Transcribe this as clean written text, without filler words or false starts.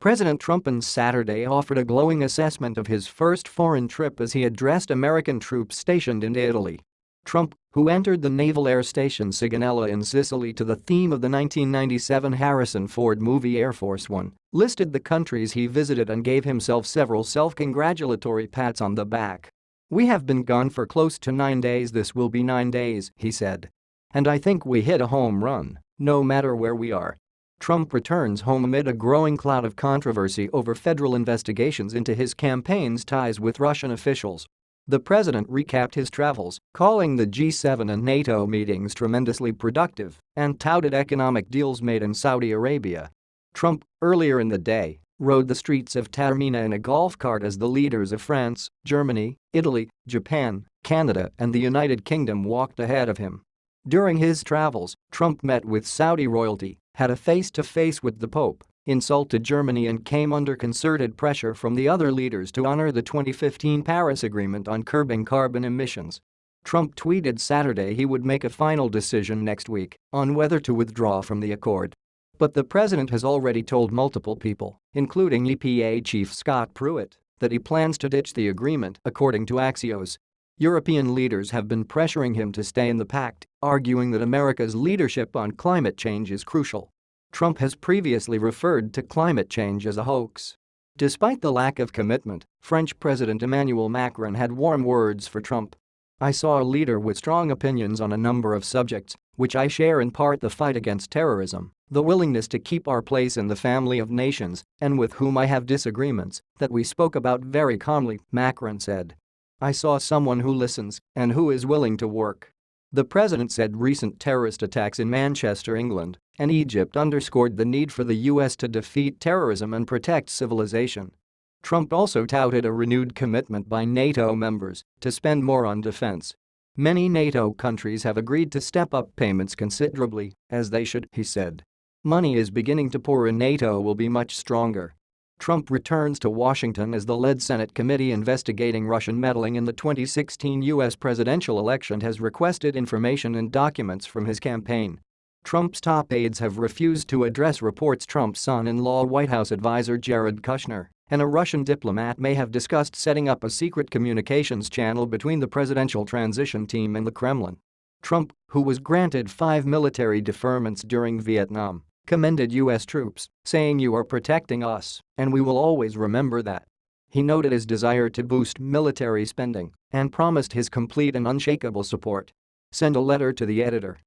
President Trump on Saturday offered a glowing assessment of his first foreign trip as he addressed American troops stationed in Italy. Trump, who entered the Naval Air Station Sigonella in Sicily to the theme of the 1997 Harrison Ford movie Air Force One, listed the countries he visited and gave himself several self-congratulatory pats on the back. "We have been gone for close to 9 days. This will be 9 days," he said. "And I think we hit a home run, no matter where we are." Trump returns home amid a growing cloud of controversy over federal investigations into his campaign's ties with Russian officials. The president recapped his travels, calling the G7 and NATO meetings tremendously productive, and touted economic deals made in Saudi Arabia. Trump, earlier in the day, rode the streets of Taormina in a golf cart as the leaders of France, Germany, Italy, Japan, Canada, and the United Kingdom walked ahead of him. During his travels, Trump met with Saudi royalty, had a face-to-face with the Pope, insulted Germany and came under concerted pressure from the other leaders to honor the 2015 Paris Agreement on curbing carbon emissions. Trump tweeted Saturday he would make a final decision next week on whether to withdraw from the accord. But the president has already told multiple people, including EPA Chief Scott Pruitt, that he plans to ditch the agreement, according to Axios. European leaders have been pressuring him to stay in the pact, arguing that America's leadership on climate change is crucial. Trump has previously referred to climate change as a hoax. Despite the lack of commitment, French President Emmanuel Macron had warm words for Trump. "I saw a leader with strong opinions on a number of subjects, which I share in part: the fight against terrorism, the willingness to keep our place in the family of nations, and with whom I have disagreements, that we spoke about very calmly," Macron said. "I saw someone who listens and who is willing to work." The president said recent terrorist attacks in Manchester, England, and Egypt underscored the need for the U.S. to defeat terrorism and protect civilization. Trump also touted a renewed commitment by NATO members to spend more on defense. "Many NATO countries have agreed to step up payments considerably, as they should," he said. "Money is beginning to pour in. NATO will be much stronger." Trump returns to Washington as the lead Senate committee investigating Russian meddling in the 2016 U.S. presidential election has requested information and documents from his campaign. Trump's top aides have refused to address reports Trump's son-in-law, White House advisor Jared Kushner, and a Russian diplomat may have discussed setting up a secret communications channel between the presidential transition team and the Kremlin. Trump, who was granted 5 military deferments during Vietnam, commended U.S. troops, saying, "You are protecting us, and we will always remember that." He noted his desire to boost military spending and promised his complete and unshakable support. Send a letter to the editor.